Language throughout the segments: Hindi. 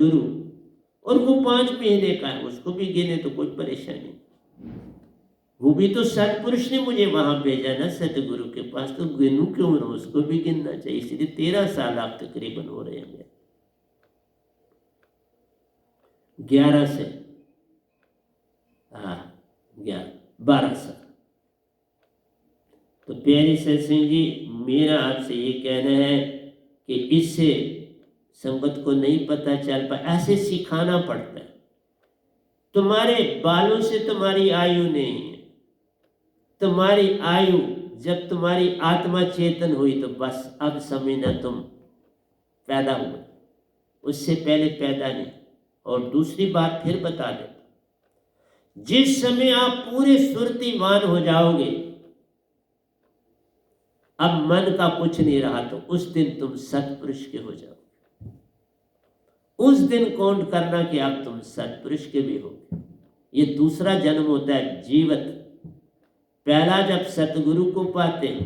गुरु, और वो 5 महीने का है, उसको भी गिने तो कोई परेशानी। वो भी तो सत्पुरुष ने मुझे वहां भेजा ना सतगुरु के पास, तो गिनू क्यों ना, उसको भी गिनना चाहिए। इसलिए 13 साल आप तकरीबन हो रहे हैं, 11 से 12 साल। तो प्यारी सत्संग जी, मेरा आपसे ये कहना है कि इससे संगत को नहीं पता चल पाए, ऐसे सिखाना पड़ता है। तुम्हारे बालों से तुम्हारी आयु नहीं है, तुम्हारी आयु जब तुम्हारी आत्मा चेतन हुई तो बस अब समझना तुम पैदा हुए, उससे पहले पैदा नहीं। और दूसरी बात फिर बता दे, जिस समय आप पूरे सुरतिवान हो जाओगे, अब मन का कुछ नहीं रहा, तो उस दिन तुम सत्पुरुष के हो जाओगे। उस दिन काउंट करना कि अब तुम सत्पुरुष के भी हो। ये दूसरा जन्म होता है जीवित। पहला जब सतगुरु को पाते हो,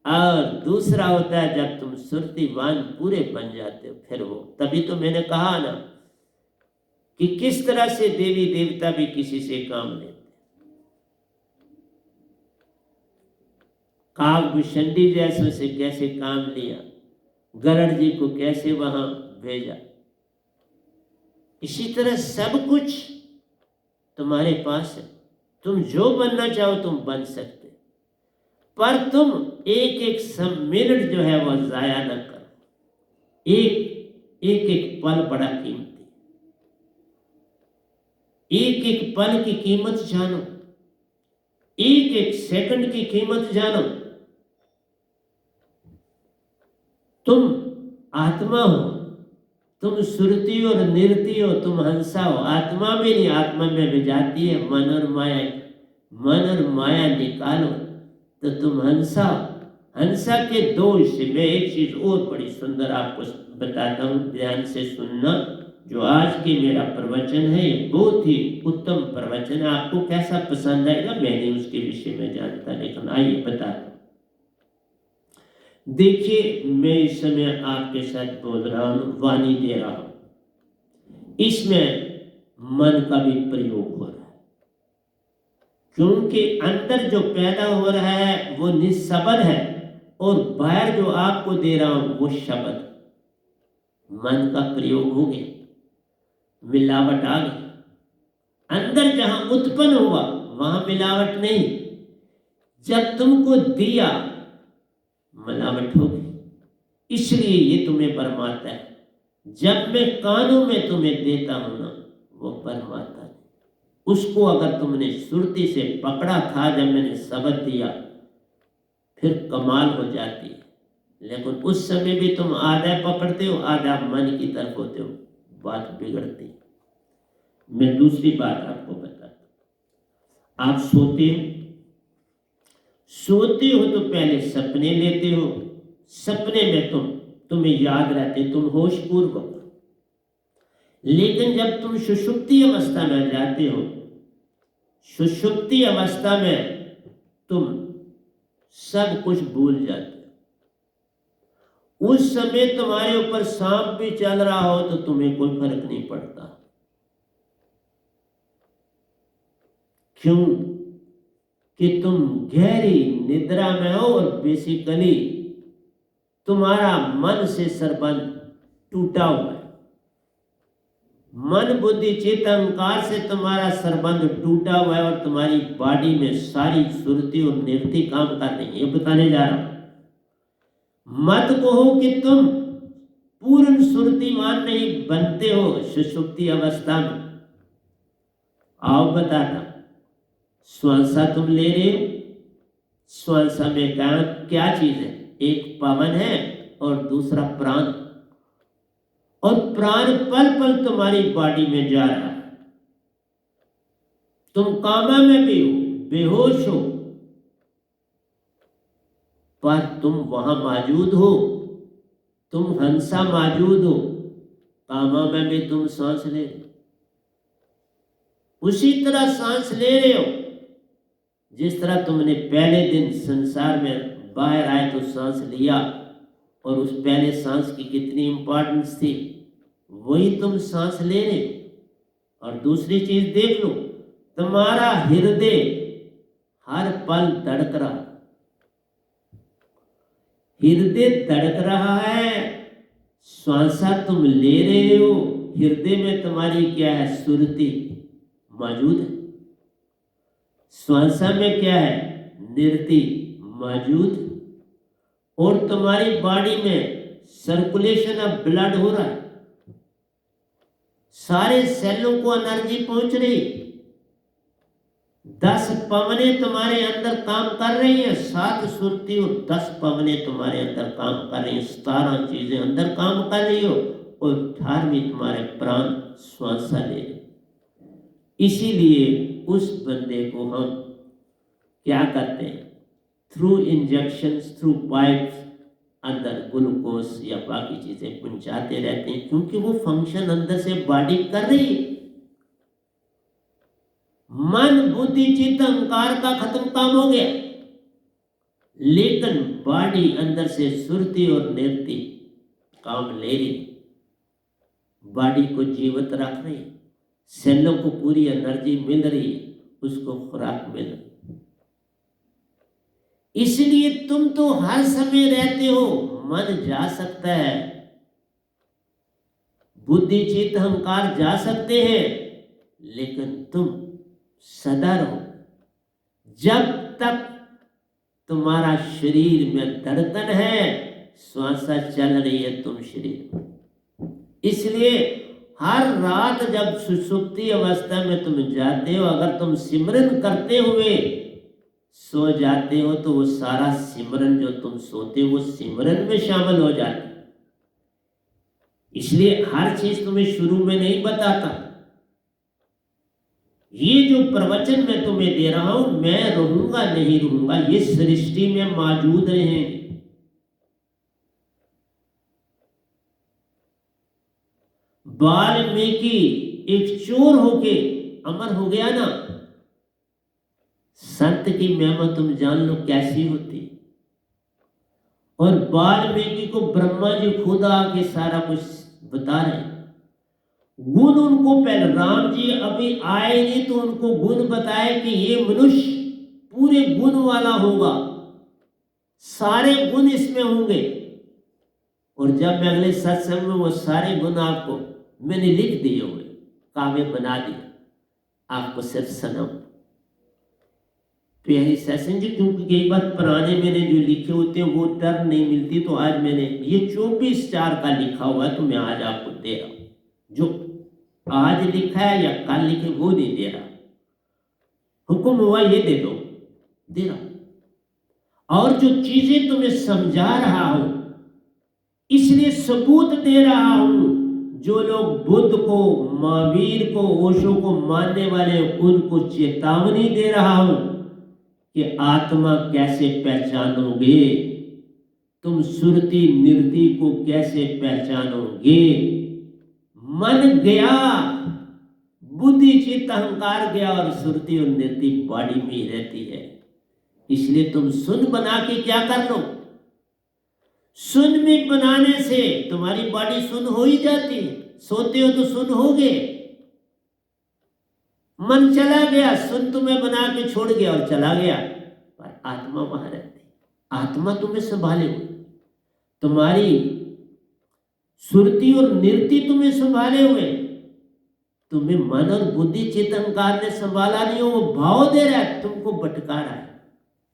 और दूसरा होता है जब तुम सुरतिवान पूरे बन जाते हो, फिर वो। तभी तो मैंने कहा ना कि किस तरह से देवी देवता भी किसी से काम लेते। काकभूषणी जैसों से कैसे काम लिया, गरुड़ जी को कैसे वहां भेजा। इसी तरह सब कुछ तुम्हारे पास है, तुम जो बनना चाहो तुम बन सकते, पर तुम एक एक मिनट जो है वह जाया न करो। एक पल बड़ा कीमती, एक पल की कीमत जानो, एक सेकंड की कीमत जानो। तुम आत्मा हो, तुम सुरती और निरती हो, तुम हंसा हो। आत्मा में नहीं, आत्मा में भी जाती है मन और माया। मन और माया निकालो तो तुम हंसा। हंसा के दो हिस्से में एक चीज और बड़ी सुंदर आपको बताता हूं, ध्यान से सुनना। जो आज की मेरा प्रवचन है ये बहुत ही उत्तम प्रवचन है। आपको कैसा पसंद आएगा मैं नहीं उसके विषय में जानता, लेकिन आइए बताता हूं। देखिए, मैं इस समय आपके साथ बोल रहा हूं, वाणी दे रहा हूं, इसमें मन का भी प्रयोग हो रहा है, क्योंकि अंदर जो पैदा हो रहा है वो निशब्द है, और बाहर जो आपको दे रहा हूं वो शब्द। मन का प्रयोग हो गया, मिलावट आ गई। अंदर जहां उत्पन्न हुआ वहां मिलावट नहीं, जब तुमको दिया मिलावट हो गई। इसलिए ये तुम्हें परमाता है। जब मैं कानों में तुम्हें देता हूं ना, वो परमाता है। उसको अगर तुमने सुरती से पकड़ा था जब मैंने शब्द दिया, फिर कमाल हो जाती है। लेकिन उस समय भी तुम आधा पकड़ते हो, आधा मन की तरफ होते हो, बात बिगड़ती। मैं दूसरी बात आपको बताता हूं। आप सोते हो तो पहले सपने लेते हो, सपने में तुम्हें याद रहते, तुम होशपूर्वक। लेकिन जब तुम सुषुप्ति अवस्था में जाते हो, सुषुप्ति अवस्था में तुम सब कुछ भूल जाते हो। उस समय तुम्हारे ऊपर सांप भी चल रहा हो तो तुम्हें कोई फर्क नहीं पड़ता। क्यों? कि तुम गहरी निद्रा में हो, और बेसिकली तुम्हारा मन से संबंध टूटा हुआ है। मन बुद्धि चित्त अहंकार से तुम्हारा संबंध टूटा हुआ है, और तुम्हारी बॉडी में सारी सुरती और निरती काम कर रही है। ये बताने जा रहा हूं। मत कहो कि तुम पूर्ण सुरतिमान नहीं बनते हो सुषुप्ति अवस्था में। आओ बताता, श्वासा तुम ले रहे हो, श्वासा में क्या चीज है? एक पवन है और दूसरा प्राण, और प्राण पल पल तुम्हारी बॉडी में जा रहा है। तुम कामा में भी हो, बेहोश हो, पर तुम वहां मौजूद हो, तुम हंसा मौजूद हो, कामा में भी तुम सांस ले रहे हो। उसी तरह सांस ले रहे हो जिस तरह तुमने पहले दिन संसार में बाहर आए तो सांस लिया, और उस पहले सांस की कितनी इंपॉर्टेंस थी। वही तुम सांस ले रहे हो। और दूसरी चीज देख लो, तुम्हारा हृदय हर पल धड़क रहा, हृदय धड़क रहा है, श्वासा तुम ले रहे हो, हृदय में तुम्हारी क्या है, सुरति मौजूद है। श्वासा में क्या है, नृति मौजूद, और तुम्हारी बॉडी में सर्कुलेशन ऑफ ब्लड हो रहा है, सारे सेलों को एनर्जी पहुंच रही, 10 पवने तुम्हारे अंदर काम कर रही है, 7 सुरती और 10 पवने तुम्हारे अंदर काम कर रही है, 17 चीजें अंदर काम कर रही हो, और 18वीं तुम्हारे प्राण श्वासा ले रहे। इसीलिए उस बंदे को हम क्या करते हैं, थ्रू इंजेक्शंस, थ्रू पाइप्स अंदर ग्लूकोज या बाकी चीजें पहुंचाते रहते हैं, क्योंकि वो फंक्शन अंदर से बॉडी कर रही है। मन बुद्धि चित्त अहंकार का खत्म काम हो गया, लेकिन बॉडी अंदर से सुरति और निरति काम ले रही, बॉडी को जीवित रख रही, सेलों को पूरी एनर्जी मिल रही, उसको खुराक मिल रही। इसलिए तुम तो हर समय रहते हो, मन जा सकता है, बुद्धि चित्त अहंकार जा सकते हैं, लेकिन तुम सदा रहो। जब तक तुम्हारा शरीर में धड़कन है, श्वासा चल रही है तुम शरीर। इसलिए हर रात जब सुसुप्ति अवस्था में तुम जाते हो, अगर तुम सिमरन करते हुए सो जाते हो, तो वो सारा सिमरन जो तुम सोते हो वो सिमरन में शामिल हो जाते। इसलिए हर चीज तुम्हें शुरू में नहीं बताता। ये जो प्रवचन मैं तुम्हें दे रहा हूं, मैं रहूंगा नहीं रहूंगा, ये सृष्टि में मौजूद रहेंगे। वाल्मीकि एक चोर होके अमर हो गया ना, संत की महिमा तुम जान लो कैसी होती। और वाल्मीकि को ब्रह्मा जी खुद आके सारा कुछ बता रहे, गुण उनको पहले राम जी अभी आए नहीं तो उनको गुण बताए कि ये मनुष्य पूरे गुण वाला होगा, सारे गुण इसमें होंगे। और जब मैं अगले सत्संग में वो सारे गुण आपको मैंने लिख दिए हुए, काव्य बना दिए, आपको सिर्फ सुनाऊं। प्यारी सत्संग जी, क्योंकि कई बार पुराने मैंने जो लिखे होते हैं वो टर्म नहीं मिलती, तो आज मैंने ये 24/4 का लिखा हुआ है, तो मैं आज आपको दे रहा हूं। जो आज लिखा है या कल लिखे वो नहीं दे रहा, हुक्म हुआ ये दे दो, दे रहा। और जो चीजें तुम्हें समझा रहा हूं, इसलिए सबूत दे रहा हूं। जो लोग बुद्ध को, महावीर को, ओशो को मानने वाले, उनको चेतावनी दे रहा हूं कि आत्मा कैसे पहचानोगे, तुम सुरति निरति को कैसे पहचानोगे। मन गया, बुद्धि चित्त अहंकार गया, और सुरति और निरति बॉडी में ही रहती है। इसलिए तुम सुन बना के क्या कर लो, सुन में बनाने से तुम्हारी बॉडी सुन हो ही जाती है। सोते हो तो सुन हो गए, मन चला गया, सुन तुम्हें बना के छोड़ गया और चला गया, पर आत्मा वहां रहती। आत्मा तुम्हें संभाले हुए, तुम्हारी सुरति और निरति तुम्हें संभाले हुए, तुम्हें मन और बुद्धि चित्त अहंकार ने संभाला नहीं हो, वो भाव दे रहा है, तुमको भटका रहा है।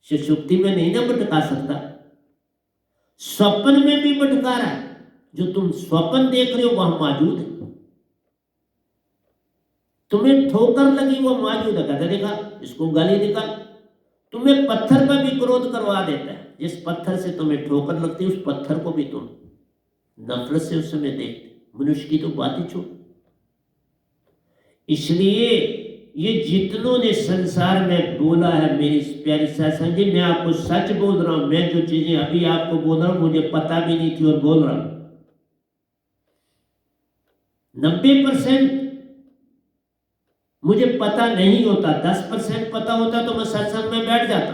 सुषुप्ति में नहीं ना भटका सकता, स्वप्न में भी भटका रहा है। जो तुम स्वप्न देख रहे हो वह मौजूद है, तुम्हें ठोकर लगी वो मौजूद है, कहते देखा इसको गाली निकाल। तुम्हें पत्थर पर भी क्रोध करवा देता है, जिस पत्थर से तुम्हें ठोकर लगती है उस पत्थर को भी तुम नफरत से उस समय देखते। मनुष्य की तो बात ही छोड़। इसलिए ये जितनों ने संसार में बोला है, मेरी प्यारी सत्संग जी, मैं आपको सच बोल रहा हूं। मैं जो चीजें अभी आपको बोल रहा हूं मुझे पता भी नहीं थी और बोल रहा हूं। 90% मुझे पता नहीं होता, 10% पता होता तो मैं सत्संग में बैठ जाता।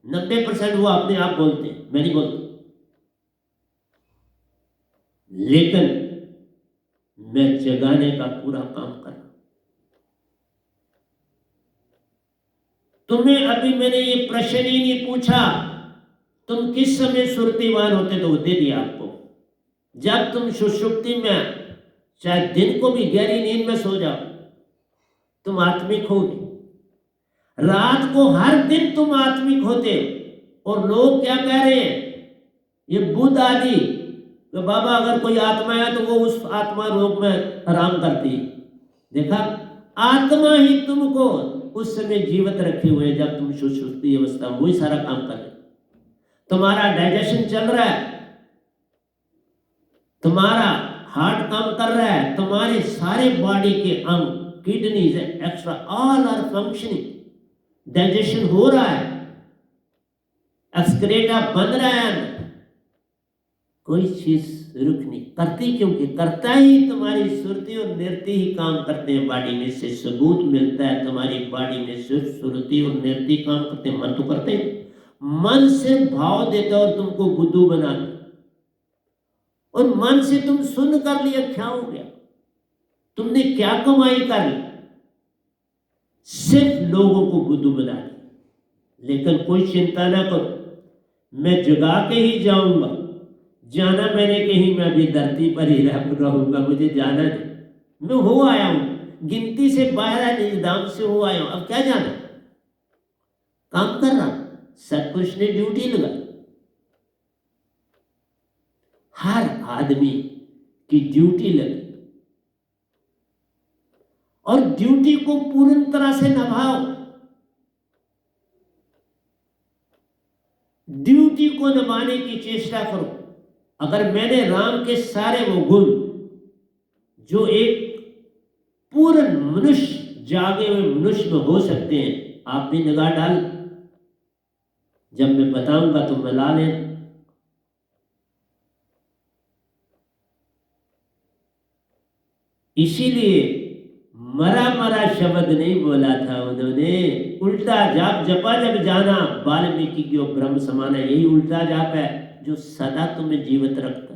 90% वो अपने आप बोलते हैं, मैं नहीं बोलता। लेकिन मैं जगाने का पूरा काम कर रहा हूं। तुम्हें अभी मैंने ये प्रश्न ही नहीं पूछा तुम किस समय सुरतिवान होते, तो वो दे दिया आपको। जब तुम सुषुप्ति में चाहे दिन को भी गहरी नींद में सो जाओ, तुम आत्मिक होगे। रात को हर दिन तुम आत्मिक होते हो। और लोग क्या कह रहे हैं, ये बुद्ध आदि, तो बाबा अगर कोई आत्मा है तो वो उस आत्मा रोग में आराम करती है। देखा, आत्मा ही तुमको उस समय जीवित रखे हुए जब तुम सुषुप्ति अवस्था में, वही सारा काम कर रहे। तुम्हारा डाइजेशन चल रहा है, तुम्हारा हार्ट काम कर रहा है, तुम्हारे सारे बॉडी के अंग, kidneys extra all are functioning, digestion हो रहा है, एक्सक्रेटा बन रहा है, कोई चीज रुक नहीं करती, क्योंकि करता ही तुम्हारी सुरती और नृत्य ही काम करते हैं बॉडी में। से सबूत मिलता है तुम्हारी बॉडी में सिर्फ सुरती और नृत्य काम करते हैं, मन तो करते हैं। मन से भाव देता और तुमको बुद्धू बना, और मन से तुम सुन कर लिया, क्या हो गया, तुमने क्या कमाई कर ली, सिर्फ लोगों को बुद्धू बना दिया। लेकिन कोई चिंता ना करो, मैं जगा के ही जाऊंगा। जाना मैंने कहीं, मैं अभी धरती पर ही रहूंगा, मुझे जाना नहीं। मैं हो आया हूं, गिनती से बाहर निजाम से हो आया हूं, अब क्या जाना, काम कर रहा हूं, सब कुछ ने ड्यूटी लगा। हर आदमी की ड्यूटी लगी, और ड्यूटी को पूर्ण तरह से निभाओ। ड्यूटी को निभाने की चेष्टा करो। अगर मैंने राम के सारे वो गुण जो एक पूर्ण मनुष्य, जागे हुए मनुष्य में हो सकते हैं, आप भी निगाह डाल, जब मैं बताऊंगा तो मिला लें। इसीलिए मरा मरा शब्द नहीं बोला था उन्होंने, उल्टा जाप जपा जब जाना, वाल्मीकि की ब्रह्म समाना, यही उल्टा जाप है जो सदा तुम्हें जीवित रखता।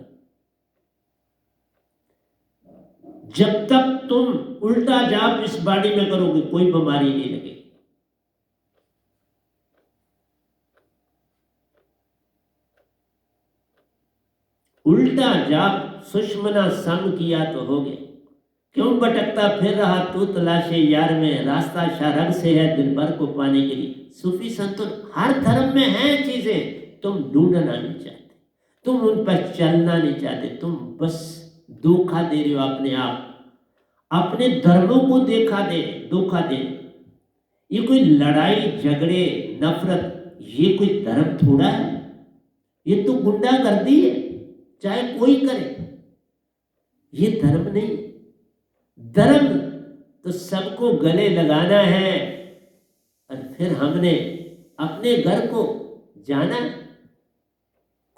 जब तक तुम उल्टा जाप इस बॉडी में करोगे, कोई बीमारी नहीं लगेगी। उल्टा जाप सुषमना संग किया तो हो गया। क्यों भटकता फिर रहा तू तलाशे यार में, रास्ता शारग से है दिल भर को पाने के लिए। सूफी संतों हर धर्म में है चीजें, तुम ढूंढना नहीं चाहते, तुम उन पर चलना नहीं चाहते, तुम बस धोखा दे रहे हो अपने आप, अपने धर्मों को धोखा दे। ये कोई लड़ाई झगड़े नफरत, ये कोई धर्म थोड़ा है, ये तो गुंडागर्दी है, चाहे कोई करे, ये धर्म नहीं। धर्म तो सबको गले लगाना है, और फिर हमने अपने घर को जाना।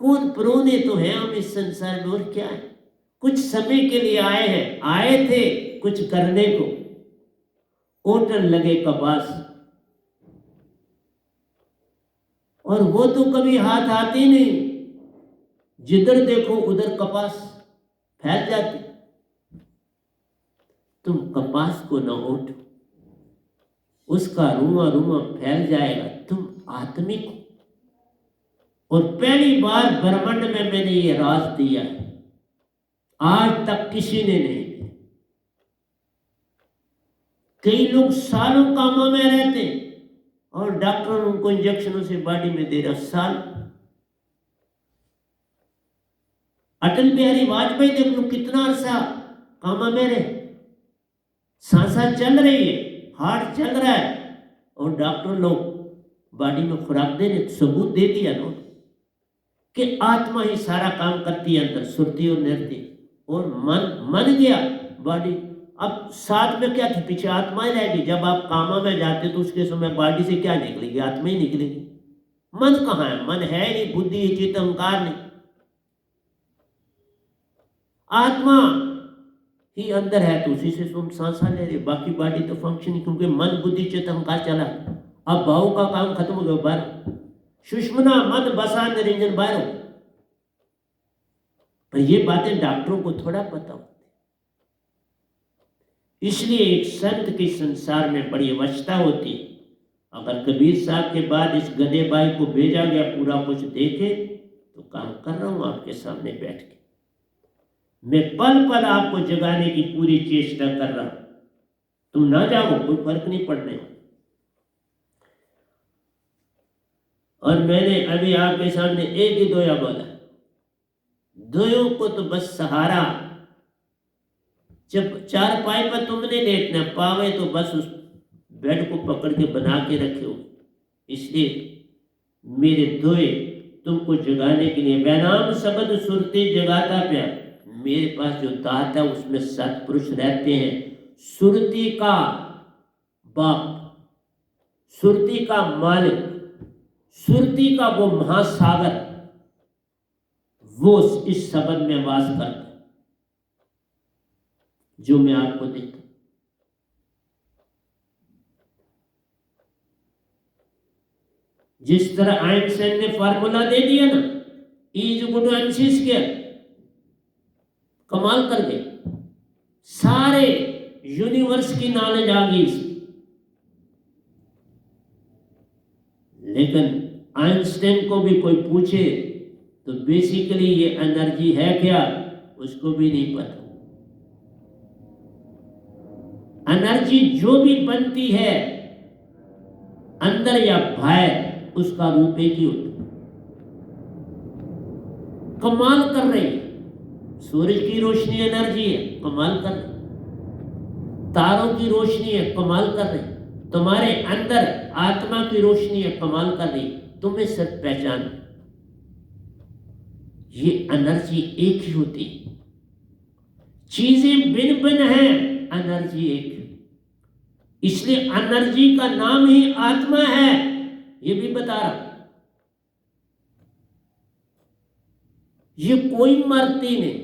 कौन परोने तो हैं हम इस संसार में, और क्या है, कुछ समय के लिए आए हैं, आए थे कुछ करने को, ओटन लगे कपास, और वो तो कभी हाथ आते नहीं, जिधर देखो उधर कपास फैल जाती। तुम कपास को न ओटो, उसका रुआ रुआ फैल जाएगा, तुम आत्मिक हो। और पहली बार ब्रह्मांड में मैंने ये राज दिया है, आज तक किसी ने नहीं दिया। कई लोग सालों कामों में रहते और डॉक्टर उनको इंजेक्शनों से बॉडी में दे रहा साल। अटल बिहारी वाजपेयी देख लो, कितना अरसा कामा में रहे, सांसा चल रही है, हार्ट चल रहा है, और डॉक्टर लोग बॉडी में खुराक दे रहे। सबूत दे दिया ना कि आत्मा ही सारा काम करती है, अंदर सुरती और नृत्य, और मन गया बॉडी। अब साथ में क्या थी, पीछे आत्मा ही रहेगी। जब आप कामा में जाते तो उसके समय बॉडी से क्या निकलेगी, आत्मा ही निकलेगी। मन कहाँ है, मन है नहीं, बुद्धि चित्त अहंकार नहीं, आत्मा ही अंदर है, तो उसी से तुम सांसा ले रहे, बाकी बॉडी तो फंक्शन, क्योंकि मन बुद्धि चित्त अहंकार चला। अब भाव का काम खत्म हो गया, बाहर सुषमना मन बसा निरंजन बाहर हो। पर ये बातें डॉक्टरों को थोड़ा पता होती, इसलिए एक संत की संसार में बड़ी अवस्था होती है। अगर कबीर साहब के बाद इस गधे भाई को भेजा गया पूरा कुछ देखे, तो काम कर रहा हूं आपके सामने बैठ के, मैं पल पल आपको जगाने की पूरी चेष्टा कर रहा हूं, तुम ना जाओ, कोई फर्क नहीं पड़ने वाला। और मैंने अभी आपके सामने एक ही दोया बोला, दोयों को तो बस सहारा, जब चार पाई पर तुमने लेटना, पावे तो बस उस बेड को पकड़ के बना के रखे हो। इसलिए मेरे दोए तुमको जगाने के लिए, बैनाम शब्द सुरते जगाता प्यार, मेरे पास जो दात है उसमें सत्पुरुष रहते हैं। सुरती का बाप, सुरती का मालिक, सुरती का वो महासागर, वो इस शब्द में वास करता है जो मैं आपको देता। जिस तरह आइंस्टाइन ने फार्मूला दे दिया ना, E=mc², कमाल कर गए, सारे यूनिवर्स की नॉलेज आ गई। लेकिन आइंस्टाइन को भी कोई पूछे तो बेसिकली ये एनर्जी है क्या, उसको भी नहीं पता। एनर्जी जो भी बनती है अंदर या बाहर, उसका रूप एक ही होता है। कमाल कर रही है, सूरज की रोशनी एनर्जी है, कमाल कर रही, तारों की रोशनी है, कमाल कर रही, तुम्हारे अंदर आत्मा की रोशनी है, कमाल कर रही, तुम्हें सब पहचान। ये एनर्जी एक ही होती है, चीजें भिन्न भिन्न हैं, एनर्जी एक है। इसलिए एनर्जी का नाम ही आत्मा है, ये भी बता रहा। ये कोई मरती नहीं,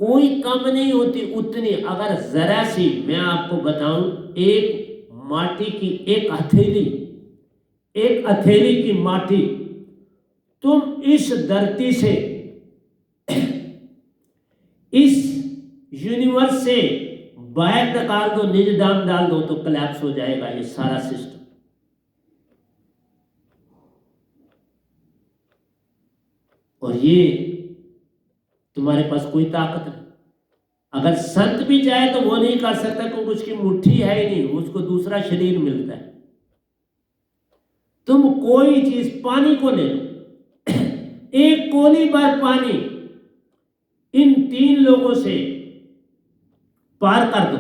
कोई कम नहीं होती उतनी। अगर जरा सी मैं आपको बताऊं, एक माटी की एक हथेली की माटी तुम इस धरती से, इस यूनिवर्स से बाहर निकाल दो, निज दाम डाल दो, तो कोलैप्स हो जाएगा ये सारा सिस्टम। और ये तुम्हारे पास कोई ताकत नहीं। अगर संत भी चाहे तो वो नहीं कर सकता, क्योंकि उसकी मुट्ठी है ही नहीं, उसको दूसरा शरीर मिलता है। तुम कोई चीज, पानी को ले लो, एक कोली बार पानी इन 3 लोगों से पार कर दो,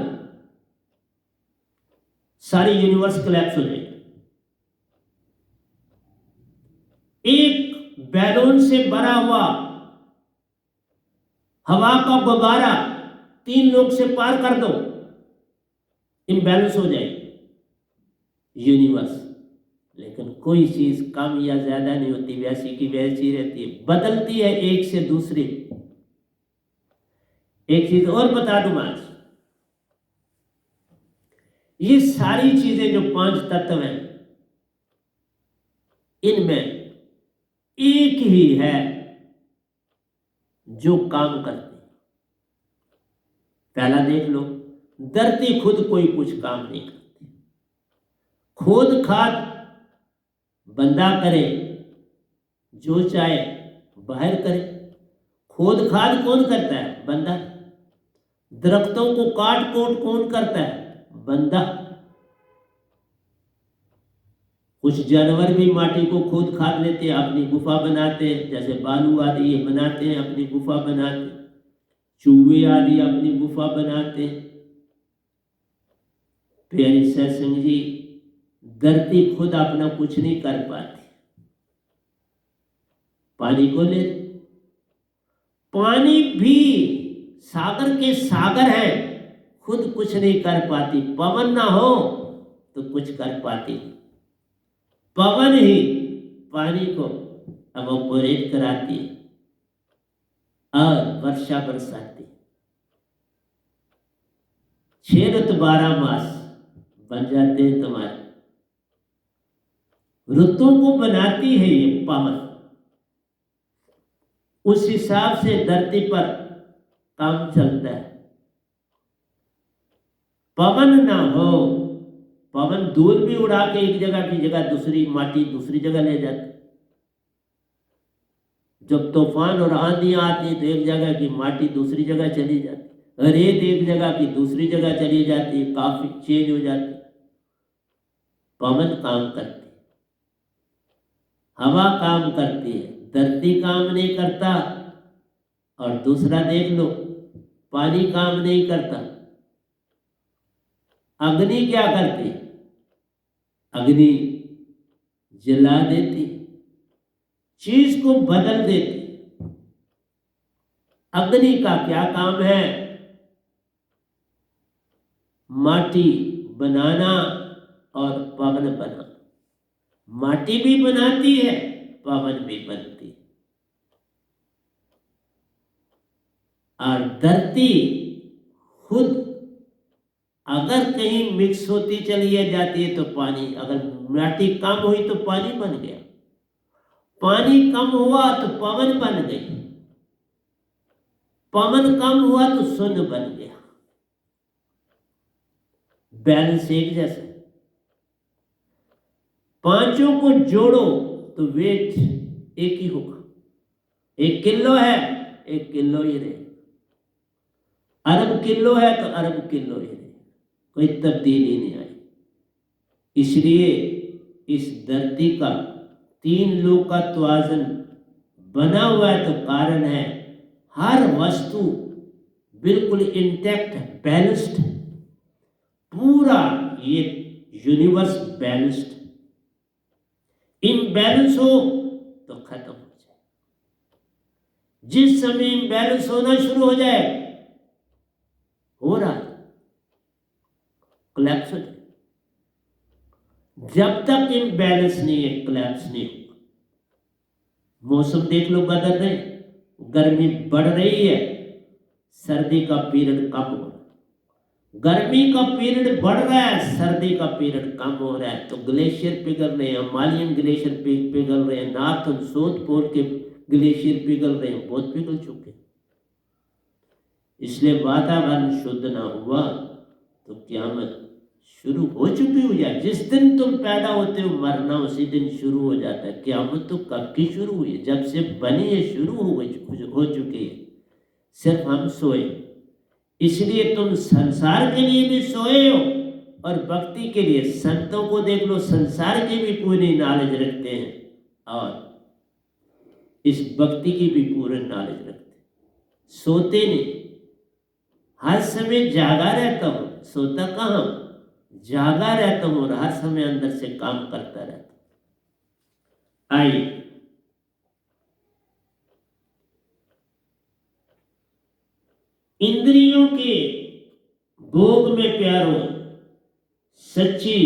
सारी यूनिवर्स कोलैप्स हो जाएगी। एक बैलून से भरा हुआ हवा का गुब्बारा 3 लोग से पार कर दो, इम्बैलेंस हो जाएगी यूनिवर्स। लेकिन कोई चीज कम या ज्यादा नहीं होती, वैसी की वैसी रहती है, बदलती है एक से दूसरी। एक चीज और बता दूं आज, ये सारी चीजें जो 5 तत्व हैं, इनमें एक ही है जो काम करती। पहला देख लो, धरती खुद कोई कुछ काम नहीं करती, खोद खाद बंदा करे, जो चाहे बाहर करे। खोद खाद कौन करता है? बंदा। दरख्तों को काट कोट कौन करता है? बंदा। कुछ जानवर भी माटी को खोद खाद लेते हैं, अपनी गुफा बनाते हैं, जैसे बालू आदि ये बनाते हैं, अपनी गुफा बनाते हैं, चूहे आदि अपनी गुफा बनाते हैं। प्यारे सत्संग जी, धरती खुद अपना कुछ नहीं कर पाती। पानी को ले, पानी भी सागर के सागर है, खुद कुछ नहीं कर पाती। पवन ना हो तो कुछ कर पाती नहीं, पवन ही पानी को एवापोरेट कराती है और वर्षा बरसाती। 6 ऋतु 12 मास बन जाते हैं तुम्हारे। ऋतुओं को बनाती है ये पवन, उस हिसाब से धरती पर काम चलता है। पवन ना हो, पवन धूल भी उड़ा के एक जगह की जगह दूसरी माटी दूसरी जगह ले जाती। जब तूफान और आंधियां आती तो एक जगह की माटी दूसरी जगह चली जाती, रेत एक जगह की दूसरी जगह चली जाती, काफी चेंज हो जाती। पवन काम करती, हवा काम करती है, धरती काम नहीं करता। और दूसरा देख लो, पानी काम नहीं करता। अग्नि क्या करती? अग्नि जला देती, चीज को बदल देती। अग्नि का क्या काम है? माटी बनाना और पवन बनाना। माटी भी बनाती है, पवन भी बनती है। और धरती खुद अगर कहीं मिक्स होती चली जाती है तो पानी, अगर माटी कम हुई तो पानी बन गया, पानी कम हुआ तो पवन बन गई, पवन कम हुआ तो शून्य बन गया। बैलेंस एक जैसा। पांचों को जोड़ो तो वेट एक ही होगा। 1 किलो है, 1 किलो ही रहे। अरब किलो है तो अरब किलो ही रहे, कोई तब्दीली नहीं आई। इसलिए इस धरती का 3 लोक का तवाज़ुन बना हुआ है तो कारण है हर वस्तु बिल्कुल इंटैक्ट बैलेंस्ड, पूरा ये यूनिवर्स बैलेंस्ड। इम्बैलेंस हो तो खत्म हो जाए। जिस समय इम्बैलेंस होना शुरू हो जाए, हो रहा है, कोलैप्स हो जाए। जब तक इम्बैलेंस नहीं है, कोलैप्स नहीं होगा। मौसम देख लो बदल रहे, गर्मी बढ़ रही है, सर्दी का पीरियड कम हो रहा है। गर्मी का पीरियड बढ़ रहा है, सर्दी का पीरियड कम हो रहा है। तो ग्लेशियर पिघल रहे हैं, हिमालयन ग्लेशियर पिघल रहे हैं, नॉर्थ और साउथ पोल के ग्लेशियर पिघल रहे हैं, बहुत पिघल चुके हैं। इसलिए वातावरण शुद्ध ना हुआ तो क़यामत शुरू हो चुकी हो जाए। जिस दिन तुम पैदा होते हो मरना उसी दिन शुरू हो जाता है। क़यामत तो कब की शुरू हुई है? जब से बनी है शुरू हो चुकी है, सिर्फ हम सोए। इसलिए तुम संसार के लिए भी सोए हो और भक्ति के लिए। संतों को देख लो, संसार की भी पूरी नॉलेज रखते हैं और इस भक्ति की भी पूरी नॉलेज रखते हैं। सोते नहीं, हर समय जागा रहता हूँ। सोता कहाँ? जागा रहता हूँ और हर समय अंदर से काम करता रहता हूँ। आइए इंद्रियों के भोग में प्यारो सच्ची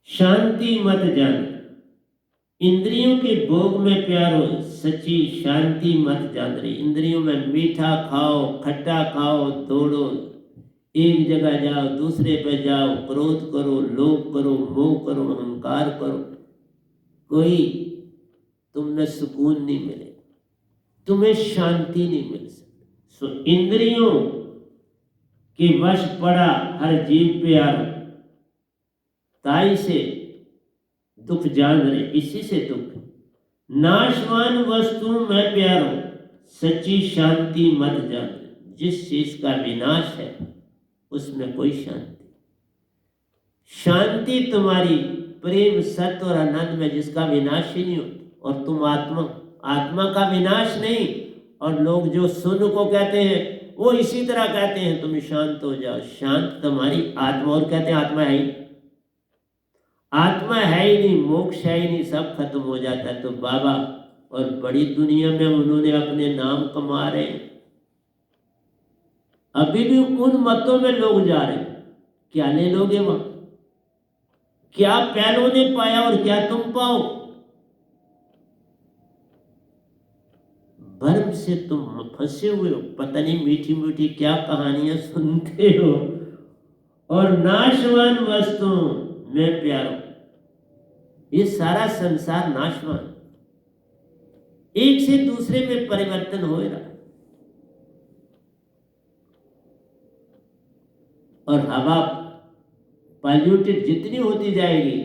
शांति मत जान। इंद्रियों के भोग में प्यारो सच्ची शांति मत जान रही। इंद्रियों में मीठा खाओ, खट्टा खाओ, दौड़ो, एक जगह जाओ, दूसरे पे जाओ, क्रोध करो, लोभ करो, मोह करो, अहंकार करो, कोई तुमने सुकून नहीं मिलेगा, तुम्हें शांति नहीं मिल सकती। सो इंद्रियों के वश पड़ा हर जीव प्यारो, ताई से दुख जान रहे, इसी से दुख। नाशवान वस्तु में प्यारो सच्ची शांति मत जान। जिस चीज का विनाश है उसमें कोई शांति। शांति तुम्हारी प्रेम, सत्य और आनंद में, जिसका विनाश ही नहीं होता। और तुम आत्मा, आत्मा का विनाश नहीं। और लोग जो शून्य को कहते हैं वो इसी तरह कहते हैं तुम शांत हो जाओ। शांत तुम्हारी आत्मा, और कहते हैं आत्मा है ही, आत्मा है ही नहीं, मोक्ष है ही नहीं, सब खत्म हो जाता है। तो बाबा और बड़ी दुनिया में उन्होंने अपने नाम कमा रहे हैं। अभी भी उन मतों में लोग जा रहे हैं। क्या ले लोगे वहां? क्या पहलों ने पाया और क्या तुम पाओ? भ्रम से तुम फंसे हुए हो, पता नहीं मीठी मीठी क्या कहानियां सुनते हो। और नाशवान वस्तुओं में प्यारो, ये सारा संसार नाशवान, एक से दूसरे में परिवर्तन हो रहा है। और हवा पॉल्यूटेड जितनी होती जाएगी,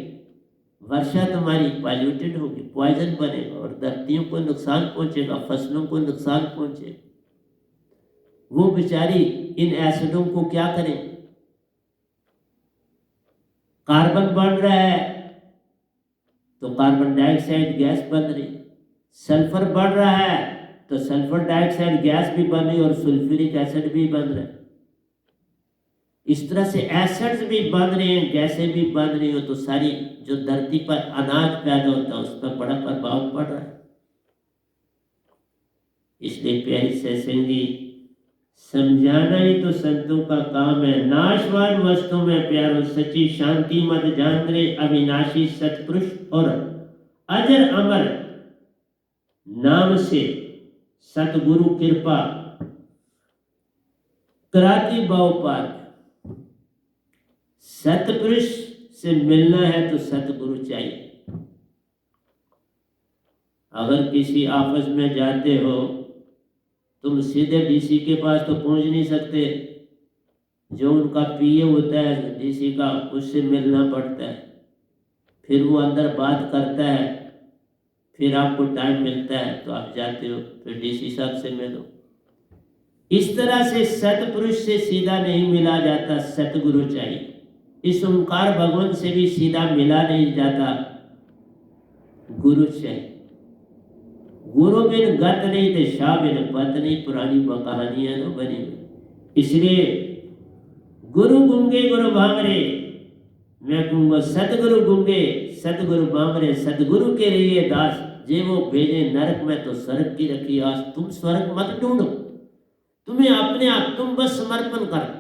वर्षा तुम्हारी पॉल्यूटेड होगी, पॉइजन बनेगा और धरतियों को नुकसान पहुंचेगा, फसलों को नुकसान पहुंचेगा। वो बेचारी इन एसिडों को क्या करें? कार्बन बढ़ रहा है तो कार्बन डाइऑक्साइड गैस बन रही, सल्फर बढ़ रहा है तो सल्फर डाइऑक्साइड गैस भी बन रही और सल्फ्यूरिक एसिड भी बन रहा है। इस तरह से एसिड्स भी बन रहे हैं, गैसें भी बन रही हो, तो सारी जो धरती पर अनाज पैदा होता है उस पर बड़ा प्रभाव पड़ रहा है। इसलिए प्यारी सत्संग जी, समझाना ही तो संतों का काम है। नाशवान वस्तु में प्यारो सच्ची शांति मत जान रे, अविनाशी सतपुरुष और अजर अमर नाम से सतगुरु कृपा कराती बाव पार। सतपुरुष से मिलना है तो सतगुरु चाहिए। अगर किसी ऑफिस में जाते हो, तुम सीधे डीसी के पास तो पहुंच नहीं सकते, जो उनका पीए होता है डीसी का, उससे मिलना पड़ता है। फिर वो अंदर बात करता है, फिर आपको टाइम मिलता है तो आप जाते हो, फिर डीसी साहब से मिलो। इस तरह से सतपुरुष से सीधा नहीं मिला जाता, सतगुरु चाहिए। इस ओंकार भगवान से भी सीधा मिला नहीं जाता, गुरु चाहिए। गुरु बिन गत नहीं थे, शाह बिन पत नहीं, पुरानी कहानियां तो बनी हुई। इसलिए गुरु गुंगे गुरु भामरे, मैं कहूँगा सतगुरु गुंगे सतगुरु भामरे, सतगुरु के लिए दास जे वो भेजे नरक में तो स्वर्ग की रखी आस। तुम स्वर्ग मत ढूंढो, तुम्हें अपने आप तुम बस समर्पण कर।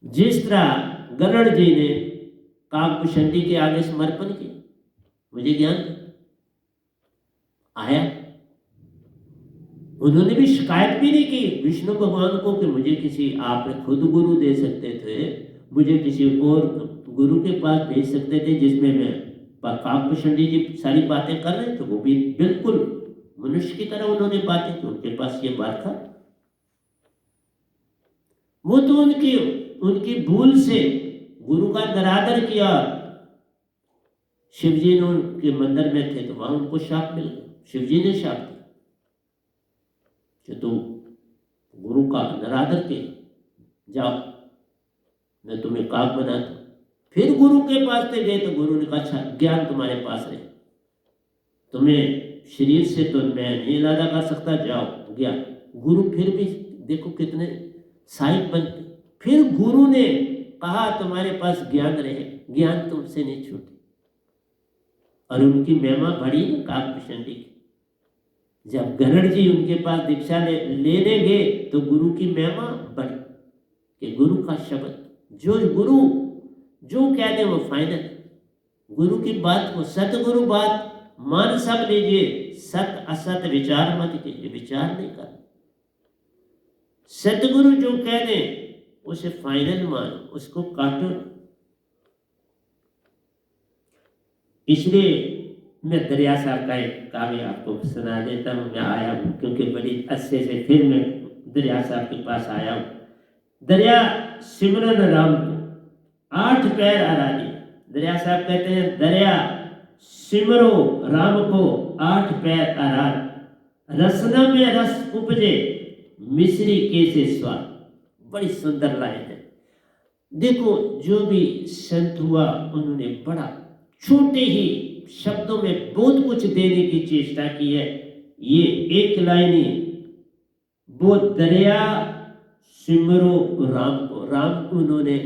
जिस तरह गरुड़ जी ने काकभूषणी के आगे समर्पण किया, मुझे ज्ञान आया, उन्होंने भी शिकायत भी नहीं की विष्णु भगवान को कि मुझे किसी, आपने खुद गुरु दे सकते थे, मुझे किसी और गुरु के पास भेज सकते थे जिसमें मैं, काकभूषणी जी सारी बातें कर रहे थे, वो भी बिल्कुल मनुष्य की तरह उन्होंने बातें की, उनके पास ये बात था। वो तो उनकी भूल से गुरु का निरादर किया। शिवजी ने उनके मंदिर में थे तो वहां उनको शाप मिल गया, शिवजी ने शाप दिया कि तुम गुरु का निरादर किया, जाओ मैं तुम्हें काक बनाता। फिर गुरु के पास से गए तो गुरु ने कहा अच्छा ज्ञान तुम्हारे पास है, तुम्हें शरीर से तो मैं नहीं इलादा कर सकता, जाओ ज्ञान। गुरु फिर भी देखो कितने साहिब बनते। फिर गुरु ने कहा तुम्हारे पास ज्ञान रहे, ज्ञान तुमसे नहीं छूटे। और उनकी महिमा बढ़ी ना काकभूषणी की। जब गरुड़ जी उनके पास दीक्षा लेने गए तो गुरु की महिमा बढ़ी कि गुरु का शब्द, जो गुरु जो कह दे वो फाइनल। गुरु की बात को, सतगुरु बात मान सब लीजिए, सत असत विचार मत कीजिए, विचार नहीं कर। सतगुरु जो कह दे उसे फाइनल मानो, उसको काटो। इसलिए मैं दरिया साहब का एक काव्य आपको सुना देता हूँ। मैं आया हूँ क्योंकि बड़ी अच्छे से फिर मैं दरिया साहब के पास आया हूँ। दरिया सिमरन राम को 8 पैर आराधी। दरिया साहब कहते हैं दरिया सिमरो राम को 8 पैर आराध, रसना में रस उपजे मिश्री कैसे स्वाद। बड़ी सुंदर लाइन है। देखो जो भी संत हुआ उन्होंने बड़ा छोटे ही शब्दों में बहुत कुछ देने की चेष्टा की है। ये एक लाइन ही, वो दरिया सिमरो राम को, राम उन्होंने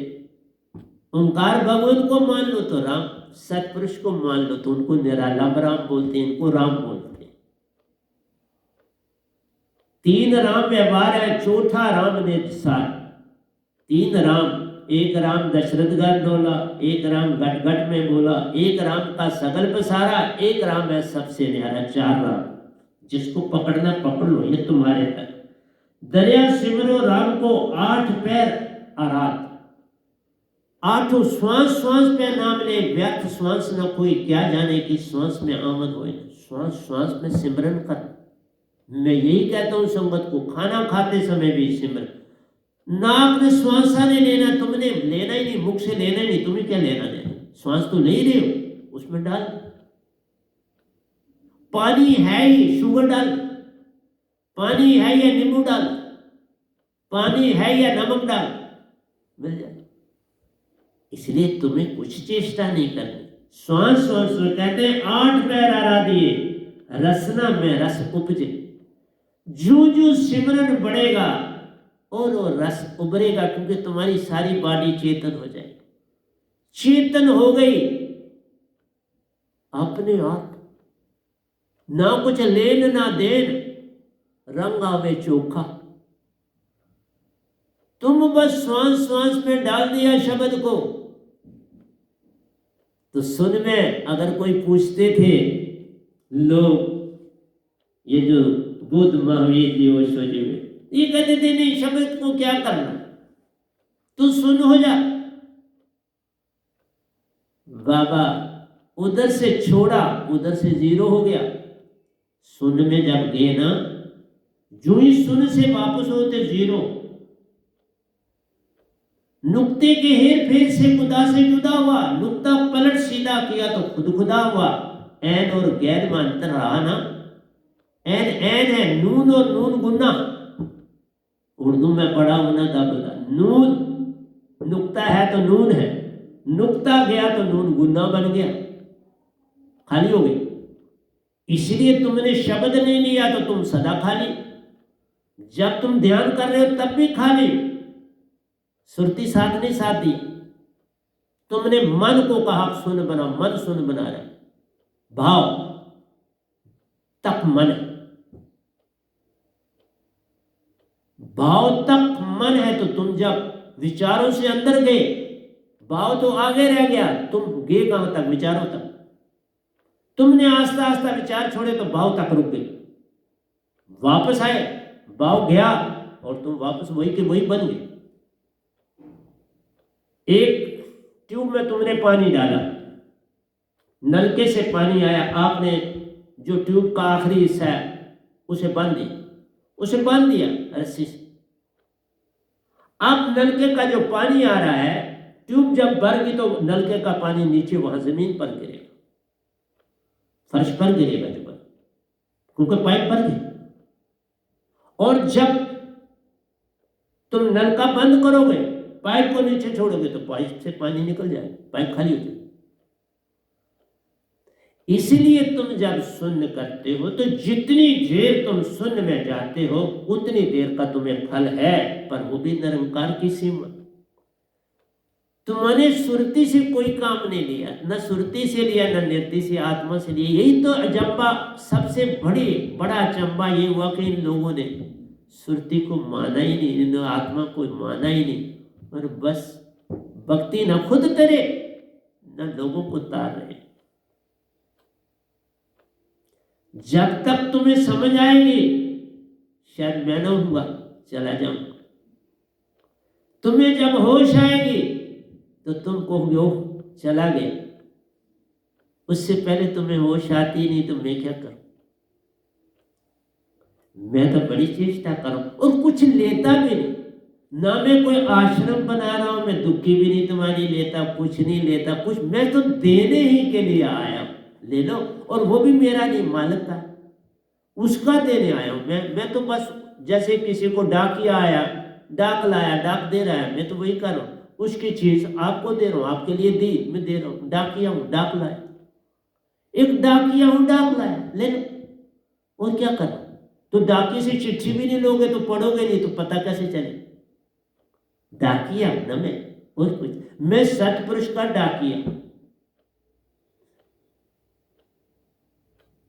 ओंकार भगवान को मान लो तो राम, सतपुरुष को मान लो तो उनको निराला राम बोलते हैं, इनको राम बोलते हैं। 3 राम व्यवहार है, चौथा राम ने सार। 3 राम, एक राम दशरथ गढ़ डोला, एक राम गट गट में बोला, एक राम का सगल पसारा, एक राम है सबसे न्यारा। 4 राम, जिसको पकड़ना पकड़ लो, ये तुम्हारे तक। दरिया सिमरो राम को 8 पैर आराध, 8 श्वास श्वास पे नाम ले, व्यर्थ श्वास न कोई, क्या जाने कि श्वास में आमद हो। श्वास श्वास में सिमरन कर। मैं यही कहता हूँ संगत को, खाना खाते समय भी सिमरन, नाक ने श्वासा ने लेना, तुमने लेना ही नहीं, मुख से लेना ही नहीं, तुम्हें क्या लेना देना, श्वास तो ले रहे हो, उसमें डाल। पानी है ही, शुगर डाल, पानी है या नींबू डाल, पानी है या नमक डाल, मिल जाए। इसलिए तुम्हें कुछ चेष्टा नहीं करनी। श्वास श्वास कहते हैं 8 पैर आराधिए, रसना में रस उपजे। जो जो सिमरन बढ़ेगा और वो रस उभरेगा, क्योंकि तुम्हारी सारी बॉडी चेतन हो जाएगी। चेतन हो गई अपने आप, ना कुछ लेन ना देन, रंग आवे चोखा। तुम बस श्वास श्वास में डाल दिया शब्द को। तो सुन में अगर कोई पूछते थे लोग, ये जो बुद्ध महावीर जी ओशो जी, ये कहते थे नहीं शब्द को क्या करना, तू सुन हो जा। बाबा उधर से छोड़ा, उधर से 0 हो गया। सुन में जब गए ना, जो ही सुन से वापस होते 0। नुक्ते के हेर फेर से खुदा से जुदा हुआ, नुक्ता पलट सीधा किया तो खुद खुदा हुआ। ऐन और गैर में अंतर रहा ना, ऐन ऐन है, नून और नून गुन्ना। उर्दू में पढ़ा होना दबला, नून नुक्ता है तो नून है, नुक्ता गया तो नून गुन्ना बन गया, खाली हो गई। इसलिए तुमने शब्द नहीं लिया तो तुम सदा खाली। जब तुम ध्यान कर रहे हो तब भी खाली, सुरती साथ नहीं साथ दी। तुमने मन को कहा सुन बना, मन सुन बना रहा, भाव तक मन, भाव तक मन है। तो तुम जब विचारों से अंदर गए, भाव तो आगे रह गया, तुम गए कहां तक, विचारों तक। तुमने आस्ता आस्ता विचार छोड़े तो भाव तक रुक गए, वापस आए, भाव गया और तुम वापस वही के वही बन गए। एक ट्यूब में तुमने पानी डाला, नलके से पानी आया, आपने जो ट्यूब का आखिरी हिस्सा है उसे बांध दिया, उसे बांध दिया रस्सी से। अब नलके का जो पानी आ रहा है, ट्यूब जब भर गई तो नलके का पानी नीचे वहां जमीन पर गिरेगा, फर्श पर गिरेगा जो पर, क्योंकि पाइप भर गई। और जब तुम नलका बंद करोगे, पाइप को नीचे छोड़ोगे तो पाइप से पानी निकल जाएगा, पाइप खाली हो जाएगी। इसलिए तुम जब शून्य करते हो तो जितनी देर तुम शून्य में जाते हो उतनी देर का तुम्हें फल है, पर वो भी निरंकार की सीमा। तुमने सुरती से कोई काम नहीं लिया, न सुरती से लिया न निर्ति से, आत्मा से लिया। यही तो अजंबा, सबसे बड़ा अचंबा ये हुआ कि इन लोगों ने सुरती को माना ही नहीं, इन आत्मा को माना ही नहीं, और बस भक्ति न खुद करे न लोगों को तार रहे। जब तक तुम्हें समझ आएगी शायद मैं ना हुआ चला जाऊंगा, तुम्हें जब होश आएगी तो तुम कहोगे ओह चला गया, उससे पहले तुम्हें होश आती नहीं तो मैं क्या करूं, मैं तो बड़ी चेष्टा करूं और कुछ लेता भी नहीं ना। मैं कोई आश्रम बना रहा हूं, मैं दुखी भी नहीं तुम्हारी लेता, कुछ नहीं लेता, कुछ मैं तो देने ही के लिए आया हूं, ले लो। और वो भी मेरा नहीं, मालिक का, उसका देने आया हूं मैं तो बस जैसे किसी को डाकिया आया, डाक लाया, डाक दे रहा है, मैं तो वही कर रहा हूं, उसकी चीज आपको दे रहा हूं, आपके लिए दी मैं दे रहा हूं। डाकिया हूं, डाक लाया, एक डाकिया हूं, डाक लाया, ले लो। और क्या करना, तो डाकी से चिट्ठी भी नहीं लोगे तो पढ़ोगे नहीं तो पता कैसे चले। डाकिया हूं ना मैं, और कुछ, मैं सतपुरुष का डाकिया।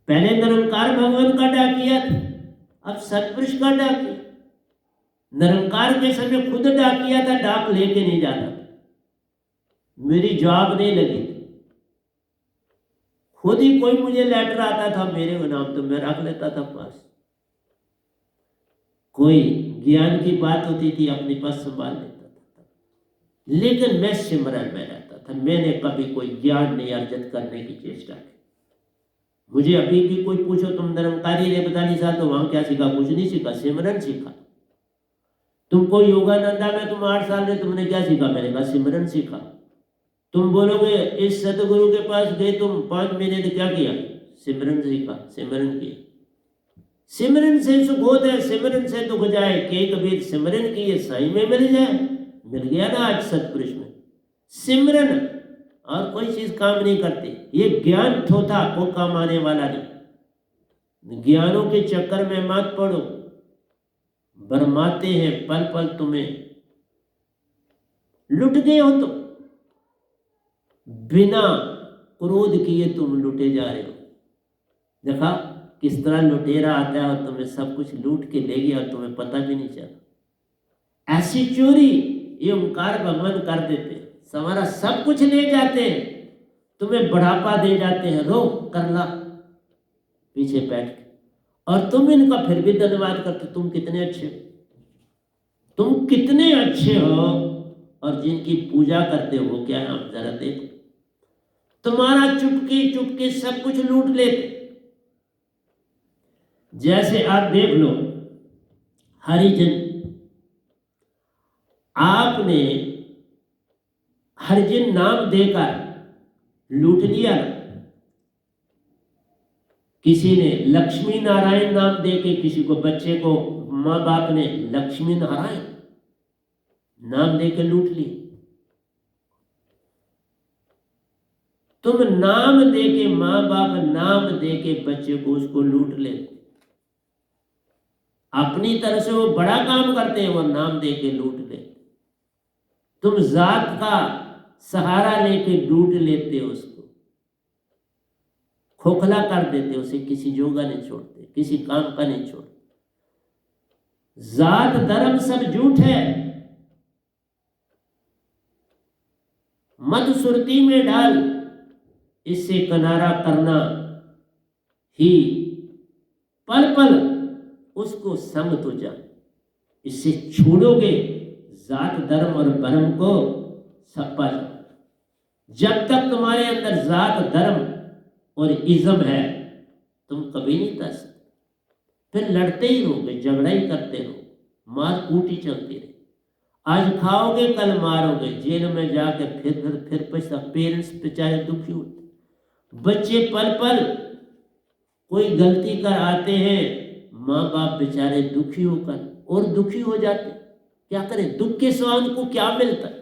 पहले निरंकार भगवान का डाकिया था, अब सतपुरुष का डाकिया। निरंकार के समय खुद डाकिया था, डाक लेके नहीं जाता था, मेरी जॉब नहीं लगी थी, खुद ही कोई मुझे लेटर आता था मेरे नाम तो मैं रख लेता था पास। कोई ज्ञान की बात होती थी अपने पास संभाल लेता था, लेकिन मैं सिमरन में रहता था। मैंने कभी कोई ज्ञान नहीं अर्जित करने की चेष्टा की। मुझे अभी भी कोई पूछो तुम निरंकारी रे बतानी साहब तो वहां क्या सीखा, कुछ नहीं सीखा, सिमरन सीखा। तुमको योगानंदा में तुम 8 साल में तुमने क्या सीखा? मैंने कहा सिमरन सीखा। तुम बोलोगे इस सतगुरु के पास गए तुम 5 महीने ने क्या किया? सिमरन सीखा, सिमरन किया। सिमरन से सुख होता है, सिमरन से दुख जाए, के कबीर सिमरन किए साईं में मिल जाए। मिल गया ना आज सतपुरुष में। सिमरन और कोई चीज काम नहीं करती। ये ज्ञान थोथा वो काम आने वाला नहीं। ज्ञानों के चक्कर में मत पड़ो, बरमाते हैं पल पल तुम्हें। लुट गए हो तो बिना क्रोध किए तुम लुटे जा रहे हो। देखा किस तरह लुटेरा आता है और तुम्हें सब कुछ लूट के ले गया और तुम्हें पता भी नहीं चला। ऐसी चोरी ये ओंकार भगवान कर देते हैं, हमारा सब कुछ ले जाते हैं, तुम्हें बढ़ापा दे जाते हैं। रो कर ला पीछे बैठ के, और तुम इनका फिर भी धन्यवाद करते, तुम कितने अच्छे हो, तुम कितने अच्छे हो। और जिनकी पूजा करते हो वो क्या है आप जरा देखो, तुम्हारा चुपके चुपके सब कुछ लूट लेते। जैसे आप देख लो हरिजन, आपने हरिजन नाम देकर लूट लिया ना। किसी ने लक्ष्मी नारायण नाम देके किसी को, बच्चे को माँ बाप ने लक्ष्मी नारायण नाम देके लूट लिए। तुम नाम देके, माँ बाप नाम देके बच्चे को उसको लूट लेते। अपनी तरफ से वो बड़ा काम करते हैं, वो नाम देके लूट लेते। तुम जात का सहारा लेके लूट लेते हो, उसको खोखला कर देते, उसे किसी जोगा नहीं छोड़ते, किसी काम का नहीं छोड़ते। जात धर्म सब झूठ है, मत सुरती में डाल, इससे किनारा करना ही पल पल उसको संग तो जा। इससे छोड़ोगे जात धर्म और भरम को सपा जाओ। जब तक तुम्हारे अंदर जात धर्म और इज्म है तुम कभी नहीं कर सकते। फिर लड़ते ही रहोगे, झगड़ा ही करते रहो, मार कूट ही चलती रहे। आज खाओगे कल मारोगे, जेल में जाके फिर पैसा। पेरेंट्स बेचारे दुखी होते, बच्चे पल पल कोई गलती कर आते हैं, माँ बाप बेचारे दुखी होकर और दुखी हो जाते। क्या करें, दुख के सिवा उनको क्या मिलता है।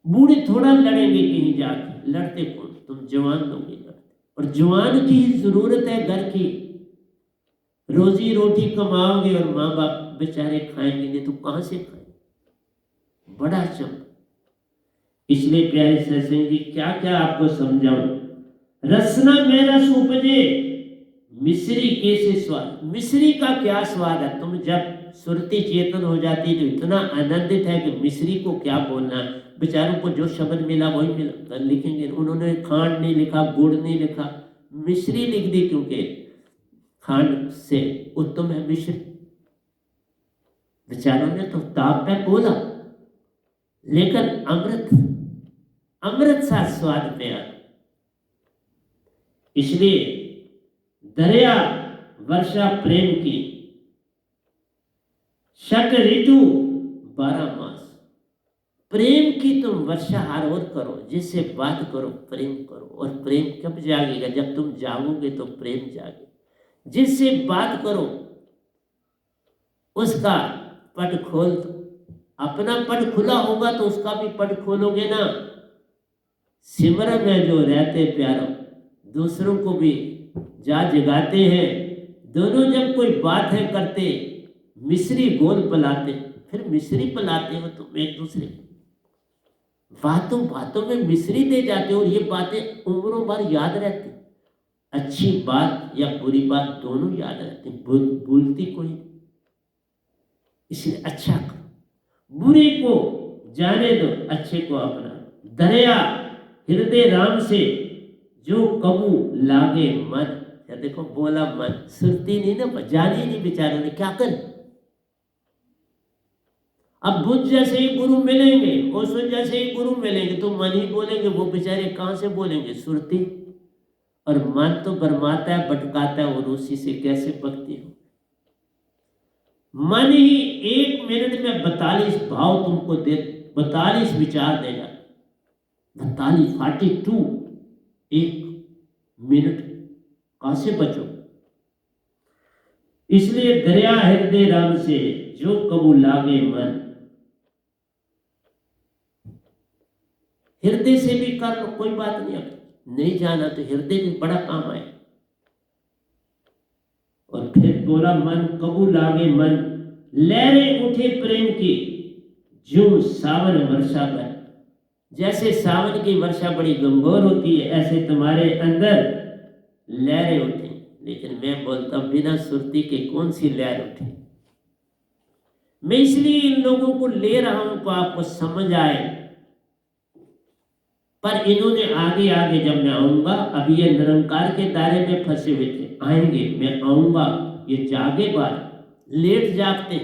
बूढ़े थोड़ा लड़ेंगे कहीं जाके, लड़ते कौन, तुम जवान लोग ही लड़ते। और जवान की जरूरत है, घर की रोजी रोटी कमाओगे और माँ बाप बेचारे खाएंगे नहीं तो कहां से खाएंगे। बड़ा चम। इसलिए प्यारे सत्संग जी क्या क्या आपको समझाऊं। रसना में रस उपजे, मिश्री कैसे स्वाद। मिश्री का क्या स्वाद है। तुम जब सुरती चेतन हो जाती है तो इतना आनंदित है कि मिश्री को क्या बोलना। बेचारों को जो शब्द मिला वही मिला लिखेंगे। उन्होंने खांड नहीं लिखा, गुड़ नहीं लिखा, मिश्री लिख दी, क्योंकि खांड से उत्तम है मिश्री। बेचारों ने तो ताप पे बोला, लेकिन अमृत सा स्वाद पे आ। इसलिए दरिया वर्षा प्रेम की, शत ऋतु 12 मास। प्रेम की तुम वर्षा हर ओर करो, जिससे बात करो प्रेम करो। और प्रेम कब जागेगा, जब तुम जागोगे तो प्रेम जागे। जिससे बात करो उसका पट खोल दो। अपना पट खुला होगा तो उसका भी पट खोलोगे ना। सिमरन में जो रहते प्यारो, दूसरों को भी जा जगाते हैं। दोनों जब कोई बात है करते, मिश्री गोल पलाते। फिर मिश्री पलाते हो तुम एक दूसरे को, बातों बातों में मिश्री दे जाते हो। और ये बातें उम्रों भर याद रहती। अच्छी बात या बुरी बात दोनों याद रहती, भूलती कोई। इसलिए अच्छा करो, बुरे को जाने दो, अच्छे को अपना। दरिया हृदय राम से जो कबू लागे मन। या देखो बोला मन, सुनती नहीं ना, जानी नहीं बेचारों ने, क्या कर। अब बुद्ध जैसे ही गुरु मिलेंगे, ओशो जैसे ही गुरु मिलेंगे तो मन ही बोलेंगे। वो बेचारे कहां से बोलेंगे, सुरती। और मन तो बरमाता है, भटकाता है, और उसी से कैसे भक्ति हो। मन ही 1 मिनट में 42 भाव तुमको दे, 42 विचार देगा। 42 1 मिनट कहां से बचो। इसलिए दरिया हृदय राम से जो कबू लागे मन, हृदय से भी कर लो, कोई बात नहीं। अब नहीं जाना तो हृदय भी बड़ा काम आए। और फिर बोला मन कबू लागे मन, लहरें उठे प्रेम की जो सावन वर्षा पर। जैसे सावन की वर्षा बड़ी गंभीर होती है, ऐसे तुम्हारे अंदर लहरें उठी। लेकिन मैं बोलता हूं बिना सुरती के कौन सी लहर उठी। मैं इसलिए इन लोगों को ले रहा हूं को आपको समझ आए। पर इन्होंने आगे आगे जब मैं आऊंगा, अभी ये निरंकार के दायरे में फंसे हुए थे, आएंगे, मैं आऊंगा, ये जागे बार लेट जागते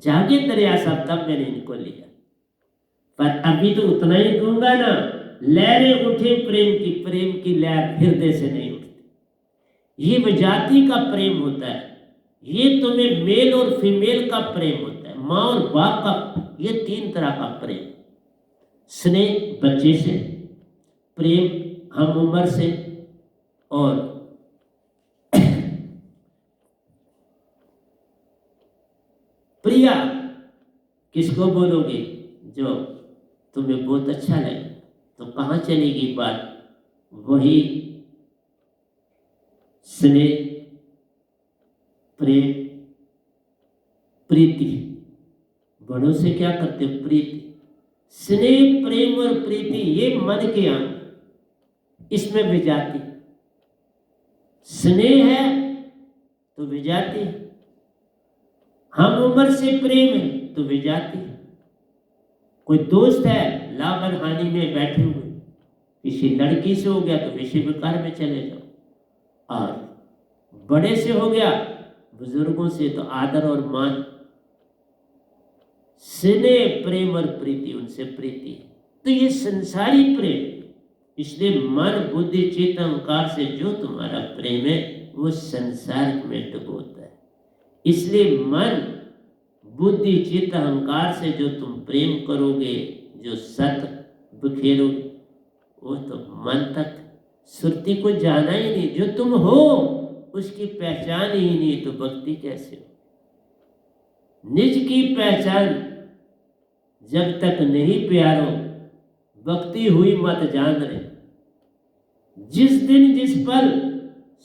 जागे दरिया साहब, तब मैंने इनको लिया। पर अभी तो उतना ही दूंगा ना, लहरें उठे प्रेम की लहर हृदय से नहीं उठती। ये विजाति का प्रेम होता है, ये तुम्हें मेल और फीमेल का प्रेम होता है, माँ और बाप का। ये 3 तरह का प्रेम, स्नेह बच्चे से, प्रेम हम उम्र से, और प्रिया किसको बोलोगे, जो तुम्हें बहुत अच्छा लगे। तो कहाँ चलेगी बात, वही स्नेह, प्रेम, प्रीति। बड़ों से क्या करते हो, प्रीति। स्नेह, प्रेम और प्रीति ये मन के अंग, इसमें विजाति। स्नेह है तो विजाति, हम उम्र से प्रेम है तो विजाति। कोई दोस्त है लाभन हानि में बैठे हुए, किसी लड़की से हो गया तो विषय विकार में चले जाओ, और बड़े से हो गया बुजुर्गों से तो आदर और मान। स्नेह, प्रेम और प्रीति, उनसे प्रीति। तो ये संसारी प्रेम। इसलिए मन बुद्धि चित्त अहंकार से जो तुम्हारा प्रेम है वो संसार में डुबोता है। इसलिए मन बुद्धि चित्त अहंकार से जो तुम प्रेम करोगे, जो सत बिखेरोगे, वो तो मन तक सुरती को जाना ही नहीं। जो तुम हो उसकी पहचान ही नहीं, तो भक्ति कैसे हो। निज की पहचान जब तक नहीं प्यारो, भक्ति हुई मत जान रे। जिस दिन जिस पल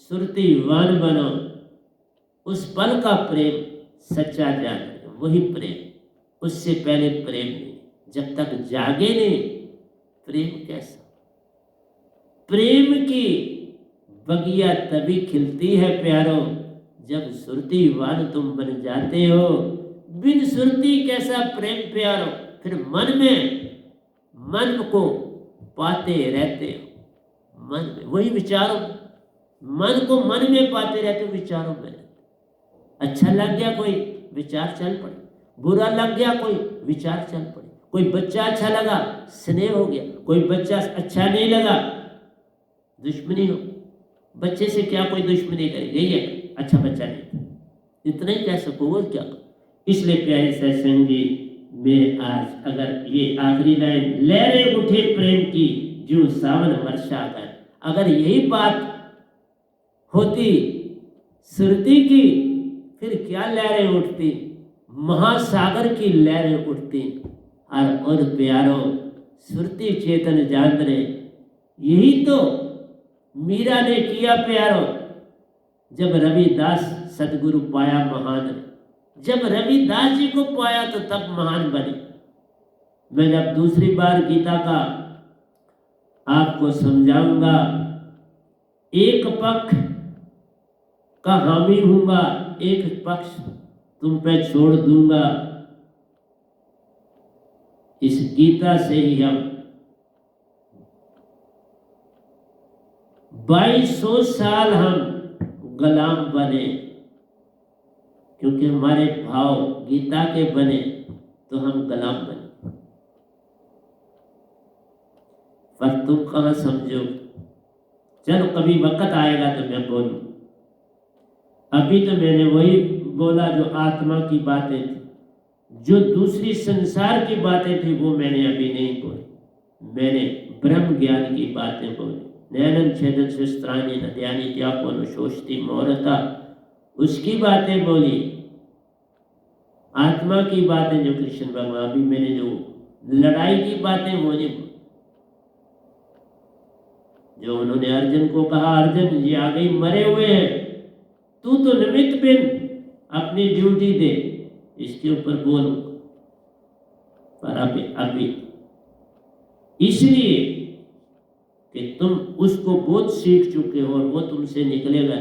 सुरतीवान बनो, उस पल का प्रेम सच्चा जान, वही प्रेम। उससे पहले प्रेम नहीं। जब तक जागे नहीं, प्रेम कैसा। प्रेम की बगिया तभी खिलती है प्यारो, जब सुरतीवान तुम बन जाते हो। बिन सुरती कैसा प्रेम प्यारो। फिर मन में मन को पाते रहते हो, मन में वही विचारों, मन को मन में पाते रहते हो, विचारों में। अच्छा लग गया कोई, विचार चल पड़े। बुरा लग गया कोई, विचार चल पड़े। कोई बच्चा अच्छा लगा, स्नेह हो गया। कोई बच्चा अच्छा नहीं लगा, दुश्मनी हो। बच्चे से क्या कोई दुश्मनी करेगी, यही है अच्छा बच्चा नहीं, इतना ही कह सको, वो क्या। इसलिए प्यारे सत्संग जी में आज अगर ये आखिरी लाइन, लहरें उठे प्रेम की जो सावन वर्षा कर, अगर यही बात होती सुरती की, फिर क्या लहरें उठती, महासागर की लहरें उठती। और प्यारो सुरती चेतन जान रे, यही तो मीरा ने किया प्यारो। जब रविदास सदगुरु पाया महान, जब रविदास जी को पाया तो तब महान बने। मैं जब दूसरी बार गीता का आपको समझाऊंगा, एक पक्ष का हामी हूंगा, एक पक्ष तुम पे छोड़ दूंगा। इस गीता से ही हम 2200 साल हम गुलाम बने, क्योंकि हमारे भाव गीता के बने तो हम गुलाम बने। पर तुम कहाँ समझो। चलो कभी वक्त आएगा तो मैं बोलूं। अभी तो मैंने वही बोला जो आत्मा की बातें थी, जो दूसरी संसार की बातें थी वो मैंने अभी नहीं बोली, मैंने ब्रह्म ज्ञान की बातें बोली। नैनं छेदन शस्त्राणि नद्यानि त्यापोनुशोषति मोहरता, उसकी बातें बोली। आत्मा की बातें जो कृष्ण भगवान, अभी मैंने जो लड़ाई की बातें वो नहीं बोली। जो उन्होंने अर्जुन को कहा, अर्जुन ये आ गई मरे हुए हैं, तू तो निमित्त बिन अपनी ड्यूटी दे, इसके ऊपर बोल। पर अभी इसलिए कि तुम उसको बहुत सीख चुके हो और वो तुमसे निकलेगा,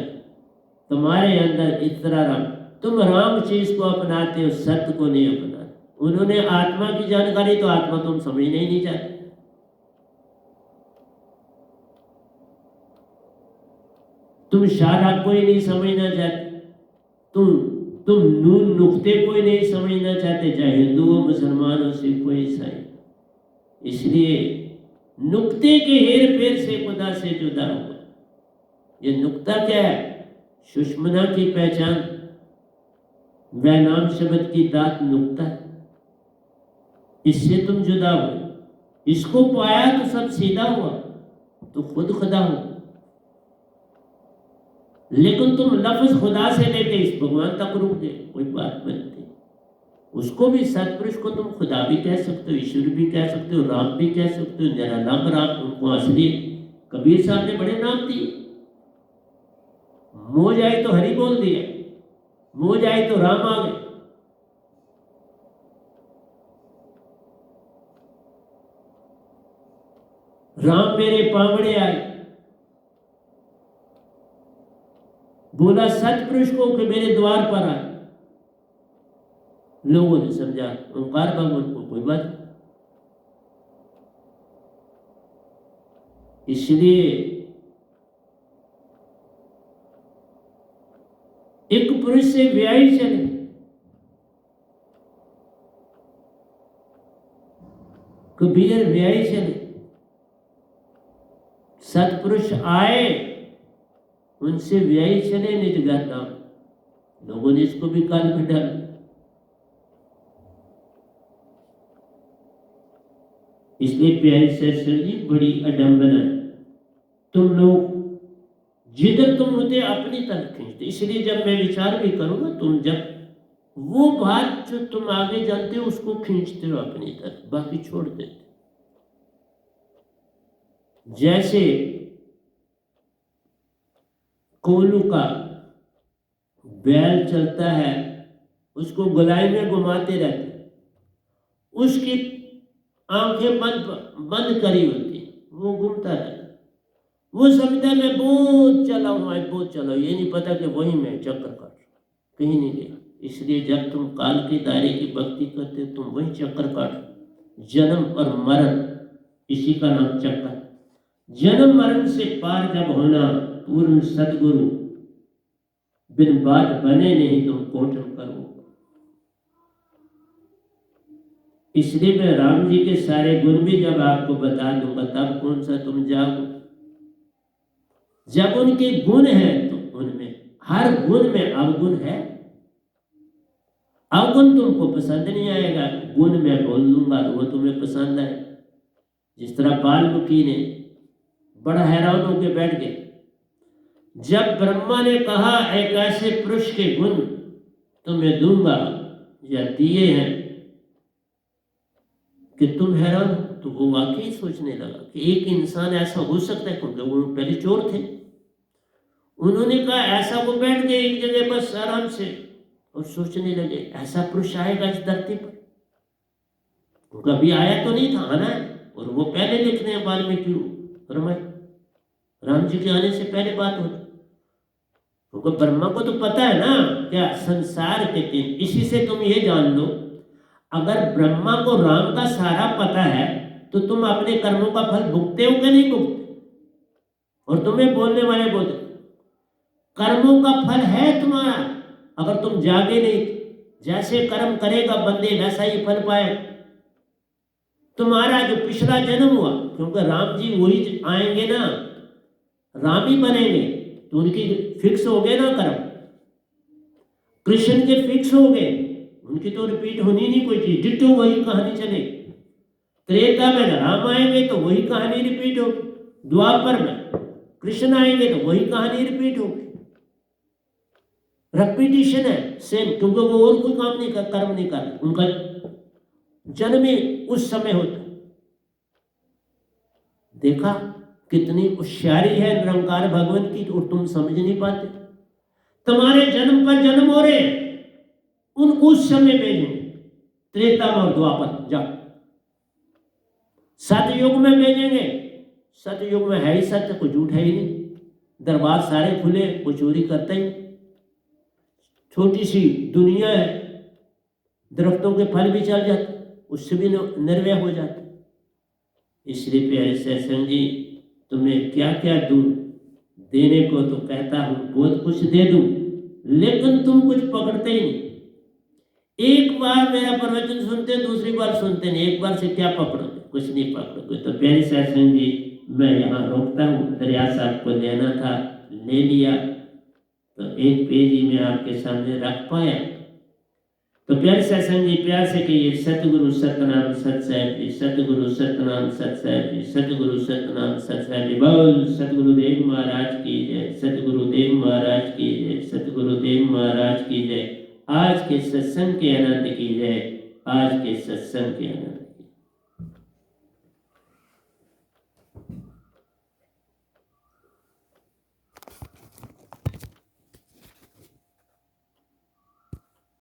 तुम्हारे अंदर इतना राम, तुम राम चीज को अपनाते हो, सत्य को नहीं अपनाते। उन्होंने आत्मा की जानकारी, तो आत्मा तुम समझने ही नहीं चाहते। तुम सारा कोई नहीं समझना चाहते, तुम नून नुक्ते कोई नहीं समझना चाहते, चाहे हिंदू हो, मुसलमान हो, सिख हो, ईसाई। इसलिए नुक्ते के हेर फेर से खुदा से जुदा हुआ। ये नुक्ता क्या है? सुषमना की पहचान, वह नाम शब्द की दात नुक्ता है, इससे तुम जुदा हुए। इसको पाया तो सब सीधा हुआ, तो खुद खुदा हो। लेकिन तुम लफ्ज खुदा से लेके इस भगवान तक रुक गए, कोई बात बनती। उसको भी, सतपुरुष को तुम खुदा भी कह सकते हो, ईश्वर भी कह सकते हो, राम भी कह सकते हो, जरा नाम राम, उनको असली कबीर साहब ने बड़े नाम दिए। मोज आई तो हरि बोल दिया, मोज आई तो राम आ गए। राम मेरे पावड़े आए, बोला सतपुरुष को कि मेरे द्वार पर आए। लोगों ने समझा ओंकार भगवान को, कोई बात नहीं। इसलिए एक पुरुष से व्याही चले, कबीर व्याही चले, सतपुरुष आए उनसे व्याही चले, निज घर नाम। लोगों ने इसको भी काल में डाला। इसलिए प्यारी सर जी, बड़ी अडंबना है, तुम लोग जिधर तुम होते अपनी तरफ खींचते। इसलिए जब मैं विचार भी करूंगा, तुम जब वो बात जो तुम आगे जानते हो उसको खींचते हो अपनी तरफ, बाकी छोड़ देते। जैसे कोलू का बैल चलता है, उसको गोलाई में घुमाते रहते, उसकी आंखें बंद करी होती, वो घूमता रहता। वो समझता है मैं बहुत चला हूँ, आज बहुत चला हूँ, ये नहीं पता कि वही मैं चक्कर काट कहीं नहीं गया। इसलिए जब तुम काल के दायरे की भक्ति करते हो, तुम वही चक्कर काट। जन्म और मरण, इसी का नाम चक्कर। जन्म मरण से पार जब होना, पूर्ण सदगुरु बिन बात बने नहीं, तुम कोटन करो। इसलिए मैं राम जी के सारे गुण भी जब आपको बता दूंगा, तब कौन सा तुम जाओ। जब उनके गुण हैं तो उनमें, हर गुण में अवगुण है। अवगुण तुमको पसंद नहीं आएगा, गुण मैं बोल दूंगा तो वो तुम्हें पसंद आए। जिस तरह वाल्मीकि ने बड़ा हैरान होकर बैठ गए जब ब्रह्मा ने कहा एक ऐसे पुरुष के गुण तुम्हें दूंगा या दिए हैं कि तुम हैरान हो। तो वो वाकई सोचने लगा कि एक इंसान ऐसा हो सकता है, क्योंकि वो पहले चोर थे। उन्होंने कहा ऐसा, वो बैठ गए एक जगह बस आराम से और सोचने लगे ऐसा पुरुष आएगा इस धरती पर। कभी आया तो नहीं था, आना है। और वो पहले लिखते हैं वाल्मीकि रामायण, राम जी के आने से पहले बात होती। क्योंकि ब्रह्मा को तो पता है ना क्या संसार के तीन। इसी से तुम ये जान लो, अगर ब्रह्मा को राम का सारा पता है तो तुम अपने कर्मों का फल भुगते हो कि नहीं भुगते। और तुम्हें बोलने वाले बोलते कर्मों का फल है तुम्हारा, अगर तुम जागे नहीं, जैसे कर्म करेगा बंदे वैसा ही फल पाए। तुम्हारा जो पिछला जन्म हुआ, क्योंकि राम जी वही आएंगे ना, राम ही बनेंगे, तो उनकी फिक्स हो गए ना कर्म। कृष्ण के फिक्स हो गए, उनकी तो रिपीट होनी नहीं कोई चीज, डिट्टो वही कहानी चले। त्रेता में राम आएंगे तो वही कहानी रिपीट होगी, द्वापर में कृष्ण आएंगे तो वही कहानी रिपीट होगी। रेपिटिशन है सेम, क्योंकि वो और कोई काम नहीं कर, कर्म नहीं कर, उनका जन्म ही उस समय होता। देखा कितनी होशियारी है निरंकार भगवान की, और तुम समझ नहीं पाते। तुम्हारे जन्म पर जन्म हो रहे हैं, उनको उस समय भेजेंगे, त्रेता और द्वापर जा। सतयुग में भेजेंगे, सतयुग में है ही सत्य, कोई झूठ है ही नहीं, दरबार सारे खुले, कोई चोरी करते ही। छोटी सी दुनिया है, दरख्तों के फल भी चल जाते, उससे भी निर्वय हो जाते। इसलिए प्यारे सत्संग जी, तुम्हें क्या क्या दूं, देने को तो कहता हूं बहुत कुछ दे दूं, लेकिन तुम कुछ पकड़ते ही नहीं। एक बार मेरा प्रवचन सुनते, दूसरी बार सुनते नहीं, एक बार से क्या पकड़ोगे, कुछ नहीं पकड़ोगे। तो प्यारे सत्संग जी, मैं यहाँ रोकता हूँ, प्रयास आपको लेना था, ले लिया, तो एक पेज ही मैं आपके सामने रख पाया। तो प्यारे सत्संग जी, प्यार से कहिए सतगुरु सतनाम सत साहिब जी, सतगुरु सतनाम सत साहिब जी, सतगुरु सतनाम सत साहिब जी। बोल सतगुरुदेव महाराज की जय, सतगुरुदेव महाराज की जय, सतगुरुदेव महाराज की जय। आज के सत्संग के आनंद की जय, आज के सत्संग के आनंद।